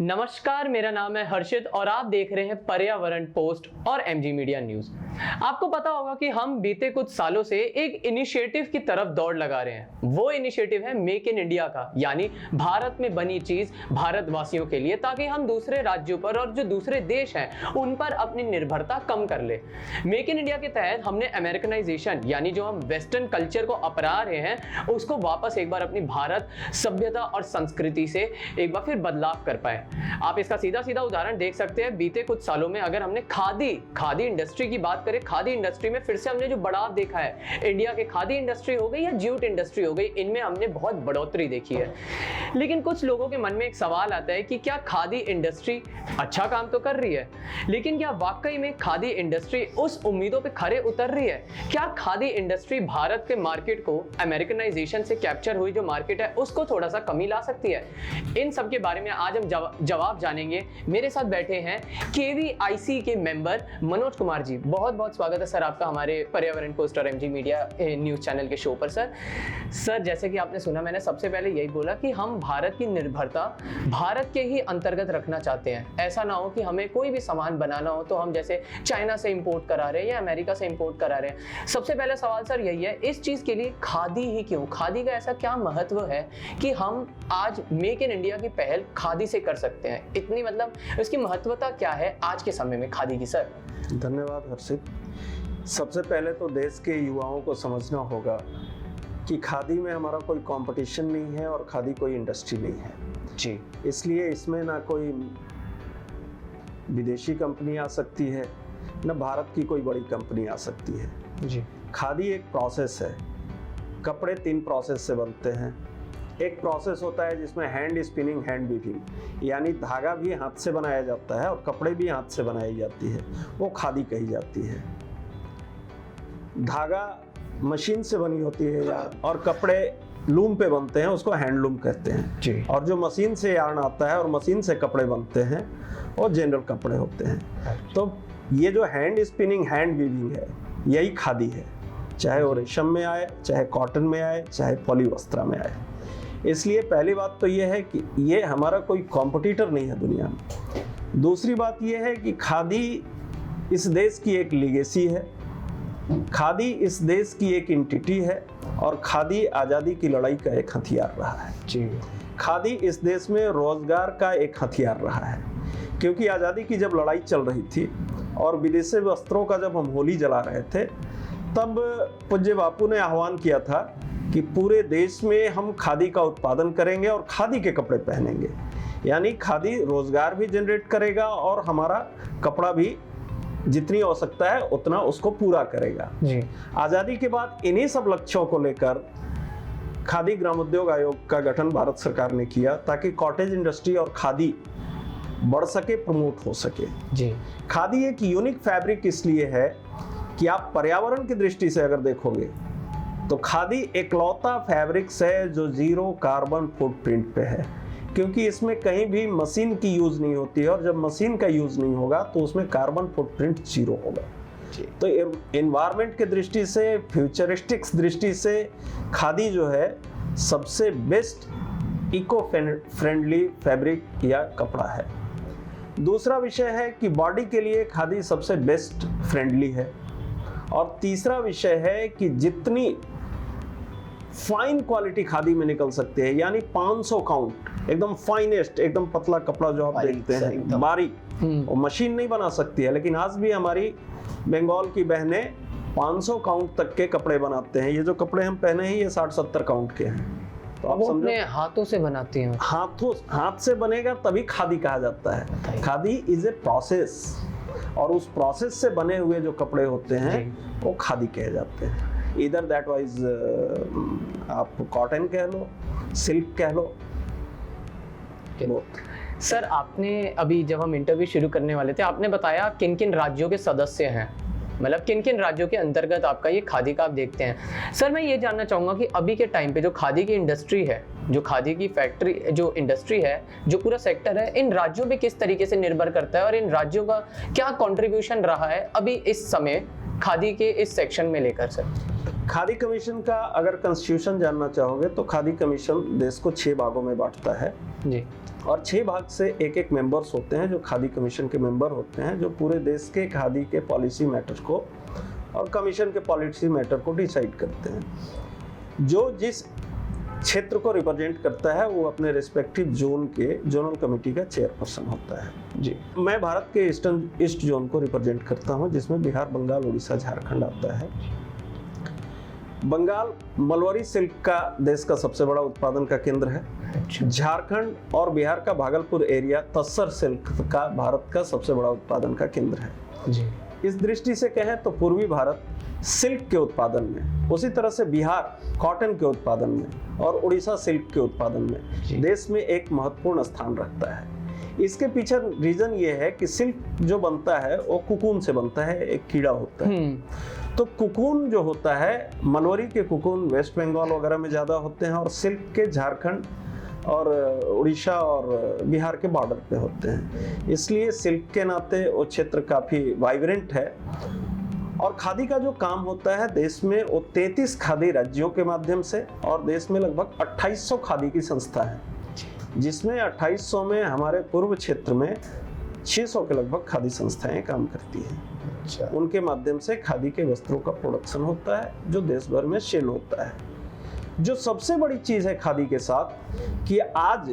नमस्कार, मेरा नाम है हर्षित और आप देख रहे हैं पर्यावरण पोस्ट और एमजी मीडिया न्यूज। आपको पता होगा कि हम बीते कुछ सालों से एक इनिशिएटिव की तरफ दौड़ लगा रहे हैं। वो इनिशिएटिव है मेक इन इंडिया का, यानी भारत में बनी चीज भारतवासियों के लिए, ताकि हम दूसरे राज्यों पर और जो दूसरे देश हैं उन पर अपनी निर्भरता कम कर ले। मेक इन इंडिया के तहत हमने अमेरिकनाइजेशन यानी जो हम वेस्टर्न कल्चर को अपना रहे हैं उसको वापस एक बार अपनी भारत सभ्यता और संस्कृति से एक बार फिर बदलाव कर पाए। आप इसका सीधा सीधा उदाहरण देख सकते हैं। बीते कुछ सालों में अगर हमने खादी इंडस्ट्री की बात करें, खादी इंडस्ट्री में फिर से हमने जो बढ़ाव देखा है, इंडिया के खादी इंडस्ट्री हो गई या जूट इंडस्ट्री हो गई, इनमें हमने बहुत बढ़ोतरी देखी है। लेकिन कुछ लोगों के मन में एक सवाल आता है कि क्या खादी इंडस्ट्री अच्छा काम तो कर रही है, लेकिन क्या वाकई में खादी इंडस्ट्री उस उम्मीदों पे खरे उतर रही है? क्या खादी इंडस्ट्री भारत के मार्केट को अमेरिकनाइजेशन से कैप्चर हुई जो मार्केट है उसको थोड़ा सा कमी ला सकती है? इन सब के बारे में आज हम जवाब जानेंगे। मेरे साथ बैठे हैं केवीआईसी के मेंबर मनोज कुमार जी। बहुत बहुत स्वागत है सर आपका हमारे पर्यावरण पोस्ट और एमजी मीडिया न्यूज चैनल के शो पर। सर जैसे कि आपने सुना, मैंने सबसे पहले यही बोला कि हम भारत की निर्भरता भारत के ही अंतर्गत रखना चाहते हैं। ऐसा ना हो कि हमें कोई भी सामान बनाना हो तो हम जैसे चाइना से इंपोर्ट करा रहे हैं या अमेरिका से इंपोर्ट करा रहे हैं। सबसे पहला सवाल सर यही है, इस चीज के लिए खादी ही क्यों? खादी का ऐसा क्या महत्व है कि हम आज मेक इन इंडिया की पहल खादी से कर सकते हैं? इतनी मतलब उसकी महत्वता क्या है आज के समय में खादी की? सर धन्यवाद हर्षित। सबसे पहले तो देश के युवाओं को समझना होगा कि खादी में हमारा कोई कंपटीशन नहीं है और खादी कोई इंडस्ट्री नहीं है जी। इसलिए इसमें ना कोई विदेशी कंपनी आ सकती है, ना भारत की कोई बड़ी कंपनी आ सकती है जी। खादी एक प्रोसेस है। कपड़े 3 प्रोसेस से बनते हैं। एक प्रोसेस होता है जिसमें हैंड स्पिनिंग, हैंड वीविंग, यानी धागा भी हाथ से बनाया जाता है और कपड़े भी हाथ से बनाई जाती है, वो खादी कही जाती है। धागा मशीन से बनी होती है और कपड़े लूम पे बनते हैं, उसको हैंडलूम कहते हैं जी। और जो मशीन से यार्न आता है और मशीन से कपड़े बनते हैं वो जनरल कपड़े होते हैं। तो ये जो हैंड स्पिनिंग, हैंड वीविंग है, यही खादी है, चाहे वो रेशम में आए, चाहे कॉटन में आए, चाहे पॉलीवस्त्रा में आए। इसलिए पहली बात तो ये है कि ये हमारा कोई कॉम्पिटिटर नहीं है दुनिया में। दूसरी बात ये है कि खादी इस देश की एक लीगेसी है, खादी इस देश की एक एंटिटी है और खादी आज़ादी की लड़ाई का एक हथियार रहा है जी। खादी इस देश में रोजगार का एक हथियार रहा है, क्योंकि आज़ादी की जब लड़ाई चल रही थी और विदेशी वस्त्रों का जब हम होली जला रहे थे, तब पूज्य बापू ने आह्वान किया था कि पूरे देश में हम खादी का उत्पादन करेंगे और खादी के कपड़े पहनेंगे, यानी खादी रोजगार भी जनरेट करेगा और हमारा कपड़ा भी जितनी आवश्यकता है उतना उसको पूरा करेगा जी। आज़ादी के बाद इन्हीं सब लक्ष्यों को लेकर खादी ग्रामोद्योग आयोग का गठन भारत सरकार ने किया, ताकि कॉटेज इंडस्ट्री और खादी बढ़ सके, प्रमोट हो सके जी। खादी एक यूनिक फैब्रिक इसलिए है कि आप पर्यावरण की दृष्टि से अगर देखोगे तो खादी एकलौता फैब्रिक्स है जो 0 कार्बन फुटप्रिंट पे है, क्योंकि इसमें कहीं भी मशीन की यूज नहीं होती है और जब मशीन का यूज नहीं होगा तो उसमें कार्बन फुटप्रिंट 0 होगा। तो एनवायरनमेंट के दृष्टि से, फ्यूचरिस्टिक्स दृष्टि से खादी जो है सबसे बेस्ट इको फ्रेंडली फैब्रिक या कपड़ा है। दूसरा विषय है कि बॉडी के लिए खादी सबसे बेस्ट फ्रेंडली है। और तीसरा विषय है कि जितनी फाइन क्वालिटी खादी में निकल सकते हैं, यानी 500 काउंट, एकदम फाइनेस्ट, एकदम पतला कपड़ा जो आप देखते हैं बारीक, वो मशीन नहीं बना सकती है, लेकिन आज भी हमारी बंगाल की बहनें 500 काउंट तक के कपड़े बनाते हैं। ये जो कपड़े हम पहने हैं ये 60-70 काउंट के हैं। तो आप अपने हाथों से बनाती हैं? हाथ से बनेगा तभी खादी कहा जाता है। खादी इज ए प्रोसेस और उस प्रोसेस से बने हुए जो कपड़े होते हैं वो खादी कहे जाते हैं। इधर दैट वाइज आप कॉटन कह लो, सिल्क कह लो। सर आपने अभी जब हम इंटरव्यू शुरू करने वाले थे, आपने बताया किन किन राज्यों के सदस्य हैं, मतलब किन किन राज्यों के अंतर्गत आपका ये खादी का आप देखते हैं। सर मैं ये जानना चाहूँगा कि अभी के टाइम पे जो खादी की इंडस्ट्री है, जो खादी की फैक्ट्री, जो इंडस्ट्री है, जो पूरा सेक्टर है, इन राज्यों पे किस तरीके से निर्भर करता है और इन राज्यों का क्या कंट्रीब्यूशन रहा है अभी इस समय खादी के इस सेक्शन में लेकर सर? खादी कमीशन का अगर कॉन्स्टिट्यूशन जानना चाहोगे तो खादी कमीशन देश को 6 भागों में बांटता है जी। और 6 भाग से एक मेंबर्स होते हैं जो खादी कमीशन के मेंबर होते हैं, जो पूरे देश के खादी के पॉलिसी मैटर को और कमीशन के पॉलिसी मैटर को डिसाइड करते हैं। जो जिस क्षेत्र को रिप्रेजेंट करता है वो अपने रिस्पेक्टिव जोन के जोनल कमेटी का चेयरपर्सन होता है जी। मैं भारत के ईस्ट जोन को रिप्रेजेंट करता हूँ, जिसमें बिहार, बंगाल, उड़ीसा, झारखंड आता है। बंगाल मलवरी सिल्क का देश का सबसे बड़ा उत्पादन का केंद्र है। झारखंड और बिहार का भागलपुर एरिया तस्सर सिल्क का भारत का सबसे बड़ा उत्पादन का केंद्र है जी। इस दृष्टि से कहें तो पूर्वी भारत सिल्क के उत्पादन में, उसी तरह से बिहार कॉटन के उत्पादन में और उड़ीसा सिल्क के उत्पादन में देश में एक महत्वपूर्ण स्थान रखता है। इसके पीछे रीजन ये है कि सिल्क जो बनता है वो कुकून से बनता है, एक कीड़ा होता है। तो कुकून जो होता है, मलवरी के कुकून वेस्ट बंगाल वगैरह में ज़्यादा होते हैं और सिल्क के झारखंड और उड़ीसा और बिहार के बॉर्डर पे होते हैं। इसलिए सिल्क के नाते वो क्षेत्र काफ़ी वाइब्रेंट है। और खादी का जो काम होता है देश में, वो 33 खादी राज्यों के माध्यम से, और देश में लगभग 2800 खादी की संस्था है, जिसमें 2800 में हमारे पूर्व क्षेत्र में 600 के लगभग खादी संस्थाएं काम करती हैं। उनके माध्यम से खादी के वस्त्रों का प्रोडक्शन होता है जो देश भर में सेल होता है। जो सबसे बड़ी चीज है खादी के साथ कि आज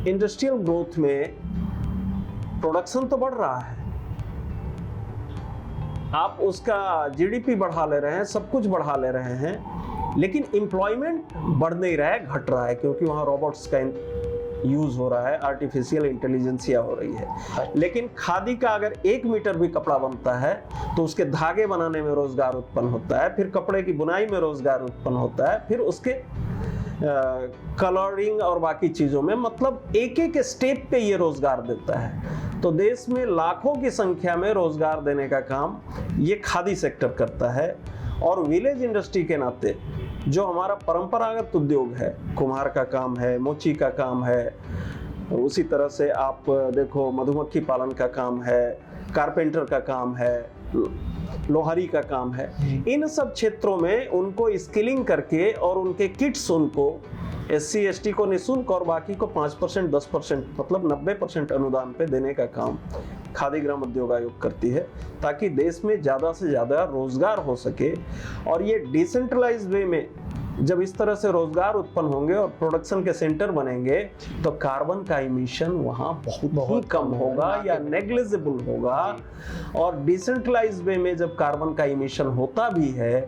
इंडस्ट्रियल ग्रोथ में प्रोडक्शन तो बढ़ रहा है, आप उसका जीडीपी बढ़ा ले रहे हैं, सब कुछ बढ़ा ले रहे हैं, लेकिन एम्प्लॉयमेंट बढ़ नहीं रहा है, घट रहा है, क्योंकि वहाँ रोबोट्स का यूज हो रहा है, आर्टिफिशियल इंटेलिजेंसिया हो रही है। लेकिन खादी का अगर 1 मीटर भी कपड़ा बनता है तो उसके धागे बनाने में रोजगार उत्पन्न होता है, फिर कपड़े की बुनाई में रोजगार उत्पन्न होता है, फिर उसके कलरिंग और बाकी चीजों में, मतलब एक एक स्टेप पे ये रोजगार देता है। तो देश में लाखों की संख्या में रोजगार देने का काम ये खादी सेक्टर करता है। और विलेज इंडस्ट्री के नाते जो हमारा परंपरागत उद्योग है, कुम्हार का काम है, मोची का काम है, उसी तरह से आप देखो मधुमक्खी पालन का काम है, कारपेंटर का काम है, लोहारी का काम है, इन सब क्षेत्रों में उनको स्किलिंग करके और उनके किट्स उनको SC ST को निःशुल्क और बाकी को 5% 10% मतलब 90% अनुदान पे देने का काम खादी ग्राम उद्योग आयोग करती है, ताकि देश में ज़्यादा से ज़्यादा रोजगार हो सके। और ये डिसेंट्रलाइज वे में जब इस तरह से रोजगार उत्पन्न होंगे और प्रोडक्शन के सेंटर बनेंगे तो कार्बन का इमिशन वहाँ बहुत कम होगा या नेग्लिजिबल होगा। और डिसेंट्रलाइज वे में जब कार्बन का इमिशन होता भी है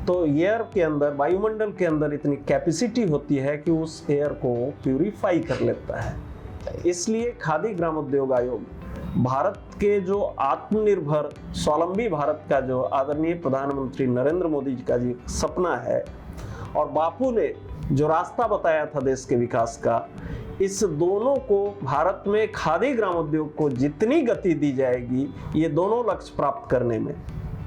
तो एयर के अंदर, वायुमंडल के अंदर इतनी कैपेसिटी होती है कि उस एयर को प्यूरिफाई कर लेता है। इसलिए खादी ग्राम उद्योग आयोग भारत के जो आत्मनिर्भर स्वावलंबी भारत का जो आदरणीय प्रधानमंत्री नरेंद्र मोदी जी का जी सपना है और बापू ने जो रास्ता बताया था देश के विकास का, इस दोनों को भारत में खादी ग्राम उद्योग को जितनी गति दी जाएगी, ये दोनों लक्ष्य प्राप्त करने में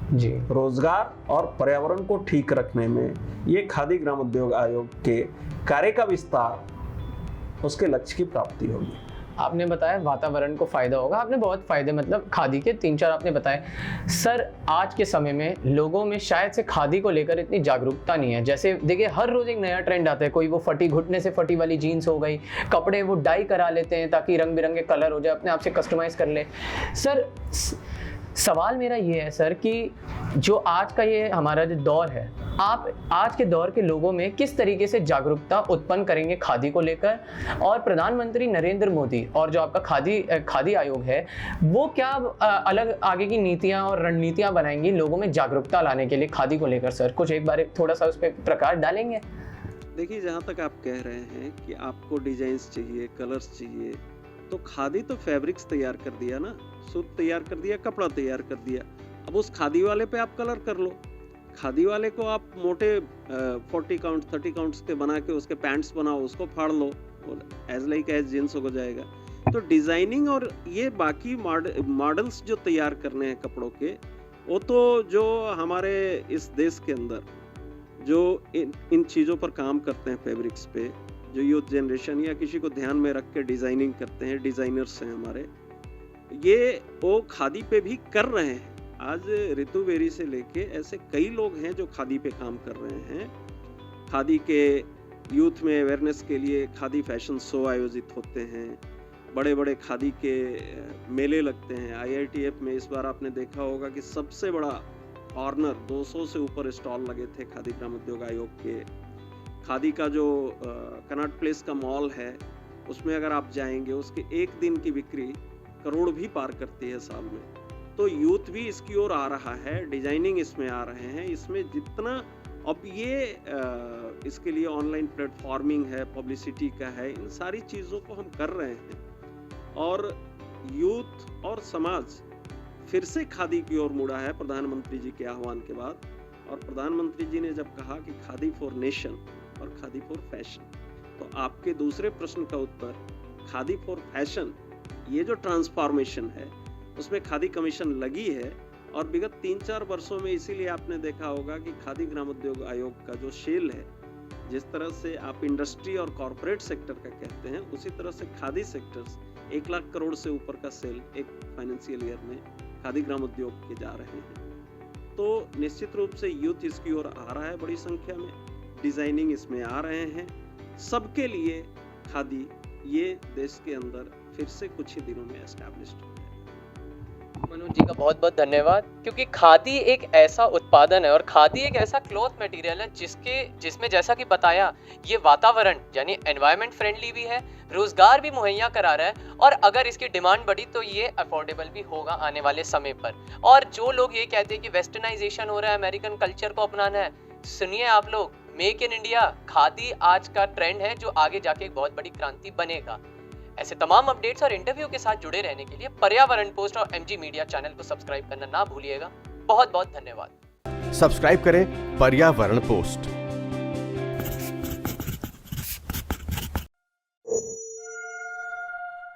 जी, रोजगार और पर्यावरण को ठीक रखने में, ये खादी ग्राम उद्योग आयोग के कार्य का विस्तार, उसके लक्ष्य की प्राप्ति होगी। आपने बताया वातावरण को फायदा होगा, आपने बहुत फायदे मतलब खादी के 3-4 आपने बताए। सर आज के समय में लोगों में शायद से खादी को लेकर इतनी जागरूकता नहीं है। जैसे देखिए हर रोज एक नया ट्रेंड आता है, कोई वो फटी घुटने से फटी वाली जीन्स हो गई, कपड़े वो डाई करा लेते हैं ताकि रंग बिरंगे कलर हो जाए, अपने आप से कस्टमाइज कर ले। सर सवाल मेरा ये है सर कि जो आज का ये हमारा जो दौर है, आप आज के दौर के लोगों में किस तरीके से जागरूकता उत्पन्न करेंगे खादी को लेकर, और प्रधानमंत्री नरेंद्र मोदी और जो आपका खादी आयोग है वो क्या अलग आगे की नीतियां और रणनीतियां बनाएंगी लोगों में जागरूकता लाने के लिए खादी को लेकर? सर कुछ एक बार थोड़ा सा उस पर प्रकाश डालेंगे? देखिए, जहाँ तक आप कह रहे हैं कि आपको डिजाइन्स चाहिए, कलर्स चाहिए, तो खादी तो फैब्रिक्स तैयार कर दिया ना, सूत तैयार कर दिया, कपड़ा तैयार कर दिया। अब उस खादी वाले पे आप कलर कर लो। खादी वाले को आप मोटे 40 काउंट 30 काउंट्स के बना के उसके पैंट्स बनाओ, उसको फाड़ लो, एज लाइक एज जींस हो जाएगा। तो डिजाइनिंग और ये बाकी मॉडल्स जो तैयार करने हैं कपड़ों के, वो तो जो हमारे इस देश के अंदर जो इन चीज़ों पर काम करते हैं, फैब्रिक्स पे, जो यूथ जनरेशन या किसी को ध्यान में रख के डिजाइनिंग करते हैं, डिजाइनर्स हैं हमारे, ये वो खादी पे भी कर रहे हैं। आज ऋतु बेरी से लेके ऐसे कई लोग हैं जो खादी पे काम कर रहे हैं। खादी के यूथ में अवेयरनेस के लिए खादी फैशन शो आयोजित होते हैं, बड़े बड़े खादी के मेले लगते हैं। IITF में इस बार आपने देखा होगा कि सबसे बड़ा कॉर्नर 200 से ऊपर स्टॉल लगे थे खादी ग्रामोद्योग आयोग के। खादी का जो कनॉट प्लेस का मॉल है उसमें अगर आप जाएंगे, उसके एक दिन की बिक्री करोड़ भी पार करती है साल में। तो यूथ भी इसकी ओर आ रहा है, डिजाइनिंग इसमें आ रहे हैं। इसमें जितना अब ये इसके लिए ऑनलाइन प्लेटफॉर्मिंग है, पब्लिसिटी का है, इन सारी चीज़ों को हम कर रहे हैं और यूथ और समाज फिर से खादी की ओर मुड़ा है प्रधानमंत्री जी के आह्वान के बाद। और प्रधानमंत्री जी ने जब कहा कि खादी फॉर नेशन और खादी फॉर फैशन, तो आपके दूसरे प्रश्न का उत्तर खादी फॉर फैशन, ये जो ट्रांसफॉर्मेशन है उसमें खादी कमीशन लगी है। और विगत 3-4 वर्षों में इसीलिए आपने देखा होगा कि खादी ग्रामोद्योग आयोग का जो सेल है, जिस तरह से आप इंडस्ट्री और कॉरपोरेट सेक्टर का कहते हैं, उसी तरह से खादी सेक्टर्स 1 लाख करोड़ से ऊपर का सेल एक फाइनेंशियल ईयर में खादी ग्रामोद्योग के जा रहे हैं। तो निश्चित रूप से यूथ इसकी ओर आ रहा है बड़ी संख्या में, डिजाइनिंग इसमें आ रहे हैं। सबके लिए खादी ये देश के अंदर फिर से कुछ ही दिनों में एस्टैब्लिश्ड हो जाएगा। मनोज जी का बहुत बहुत धन्यवाद, क्योंकि खादी एक ऐसा उत्पादन है और खादी एक ऐसा क्लॉथ मटेरियल है जिसमें जैसा कि बताया, ये वातावरण यानी एनवायरनमेंट फ्रेंडली भी है, रोजगार भी मुहैया करा रहा है और अगर इसकी डिमांड बढ़ी तो ये अफोर्डेबल भी होगा आने वाले समय पर। और जो लोग ये कहते हैं कि वेस्टर्नाइजेशन हो रहा है, अमेरिकन कल्चर को अपनाना है, सुनिए आप लोग, मेक इन इंडिया खादी आज का ट्रेंड है जो आगे जाके एक बहुत बड़ी क्रांति बनेगा। ऐसे तमाम अपडेट्स और इंटरव्यू के साथ जुड़े रहने के लिए पर्यावरण पोस्ट और MG मीडिया चैनल को सब्सक्राइब करना ना भूलिएगा। बहुत बहुत धन्यवाद। सब्सक्राइब करें पर्यावरण पोस्ट।